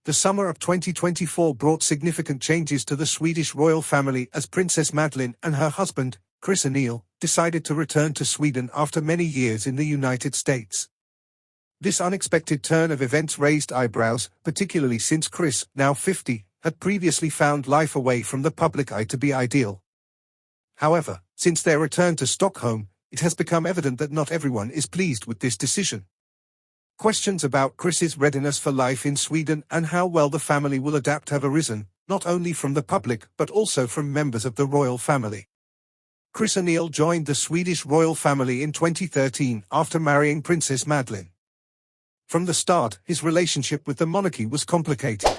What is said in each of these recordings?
The summer of 2024 brought significant changes to the Swedish royal family as Princess Madeleine and her husband, Chris O'Neill, decided to return to Sweden after many years in the United States. This unexpected turn of events raised eyebrows, particularly since Chris, now 50, had previously found life away from the public eye to be ideal. However, since their return to Stockholm, it has become evident that not everyone is pleased with this decision. Questions about Chris's readiness for life in Sweden and how well the family will adapt have arisen, not only from the public but also from members of the royal family. Chris O'Neill joined the Swedish royal family in 2013 after marrying Princess Madeleine. From the start, his relationship with the monarchy was complicated.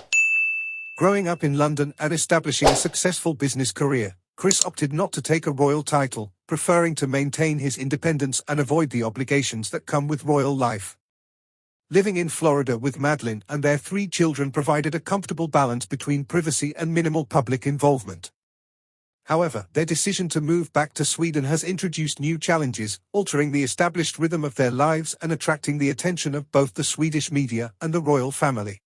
Growing up in London and establishing a successful business career, Chris opted not to take a royal title, preferring to maintain his independence and avoid the obligations that come with royal life. Living in Florida with Madeleine and their 3 children provided a comfortable balance between privacy and minimal public involvement. However, their decision to move back to Sweden has introduced new challenges, altering the established rhythm of their lives and attracting the attention of both the Swedish media and the royal family.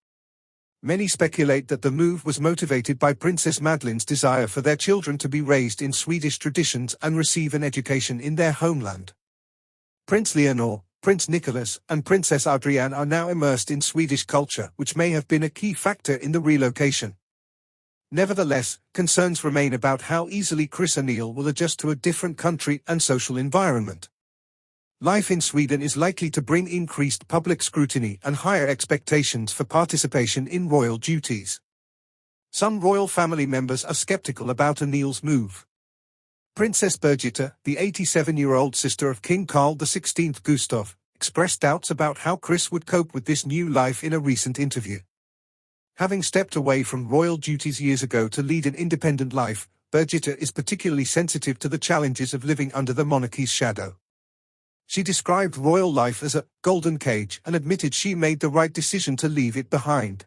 Many speculate that the move was motivated by Princess Madeleine's desire for their children to be raised in Swedish traditions and receive an education in their homeland. Prince Leonor, Prince Nicholas, and Princess Adrienne are now immersed in Swedish culture, which may have been a key factor in the relocation. Nevertheless, concerns remain about how easily Chris O'Neill will adjust to a different country and social environment. Life in Sweden is likely to bring increased public scrutiny and higher expectations for participation in royal duties. Some royal family members are skeptical about O'Neill's move. Princess Birgitta, the 87-year-old sister of King Carl XVI Gustaf, expressed doubts about how Chris would cope with this new life in a recent interview. Having stepped away from royal duties years ago to lead an independent life, Birgitta is particularly sensitive to the challenges of living under the monarchy's shadow. She described royal life as a golden cage and admitted she made the right decision to leave it behind.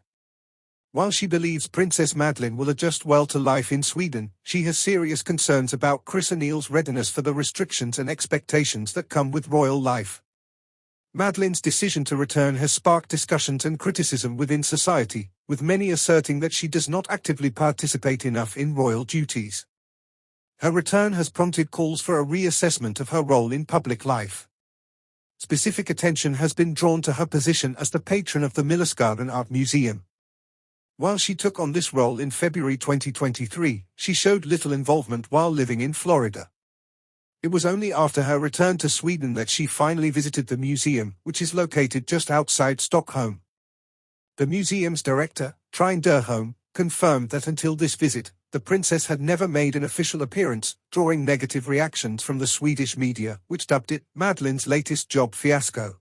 While she believes Princess Madeleine will adjust well to life in Sweden, she has serious concerns about Chris O'Neill's readiness for the restrictions and expectations that come with royal life. Madeleine's decision to return has sparked discussions and criticism within society, with many asserting that she does not actively participate enough in royal duties. Her return has prompted calls for a reassessment of her role in public life. Specific attention has been drawn to her position as the patron of the Millesgarden Art Museum. While she took on this role in February 2023, she showed little involvement while living in Florida. It was only after her return to Sweden that she finally visited the museum, which is located just outside Stockholm. The museum's director, Trine Derholm, confirmed that until this visit, the princess had never made an official appearance, drawing negative reactions from the Swedish media, which dubbed it Madeleine's latest job fiasco.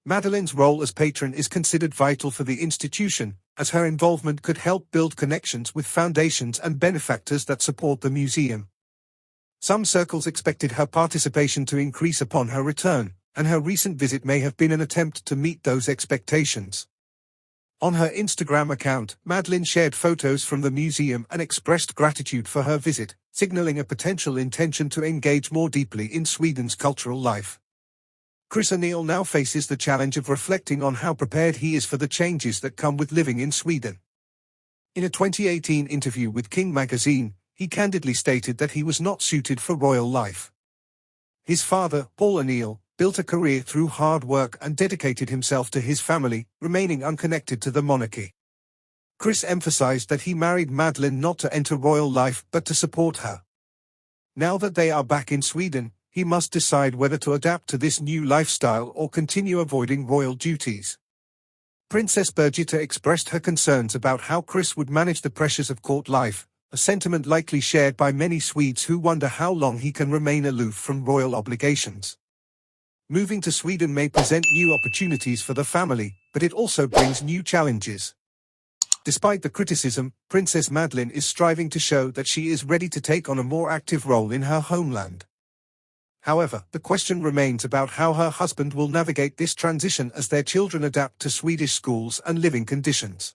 Madeleine's role as patron is considered vital for the institution, as her involvement could help build connections with foundations and benefactors that support the museum. Some circles expected her participation to increase upon her return, and her recent visit may have been an attempt to meet those expectations. On her Instagram account, Madeleine shared photos from the museum and expressed gratitude for her visit, signaling a potential intention to engage more deeply in Sweden's cultural life. Chris O'Neill now faces the challenge of reflecting on how prepared he is for the changes that come with living in Sweden. In a 2018 interview with King magazine, he candidly stated that he was not suited for royal life. His father, Paul O'Neill, built a career through hard work and dedicated himself to his family, remaining unconnected to the monarchy. Chris emphasized that he married Madeleine not to enter royal life but to support her. Now that they are back in Sweden, he must decide whether to adapt to this new lifestyle or continue avoiding royal duties. Princess Birgitta expressed her concerns about how Chris would manage the pressures of court life, a sentiment likely shared by many Swedes who wonder how long he can remain aloof from royal obligations. Moving to Sweden may present new opportunities for the family, but it also brings new challenges. Despite the criticism, Princess Madeleine is striving to show that she is ready to take on a more active role in her homeland. However, the question remains about how her husband will navigate this transition as their children adapt to Swedish schools and living conditions.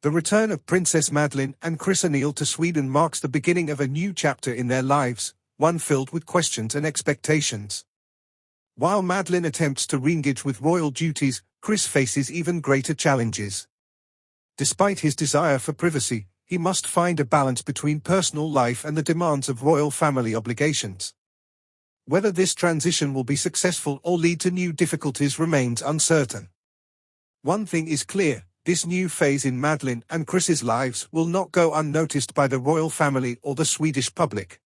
The return of Princess Madeleine and Chris O'Neill to Sweden marks the beginning of a new chapter in their lives, one filled with questions and expectations. While Madeleine attempts to re-engage with royal duties, Chris faces even greater challenges. Despite his desire for privacy, he must find a balance between personal life and the demands of royal family obligations. Whether this transition will be successful or lead to new difficulties remains uncertain. One thing is clear, this new phase in Madeleine and Chris's lives will not go unnoticed by the royal family or the Swedish public.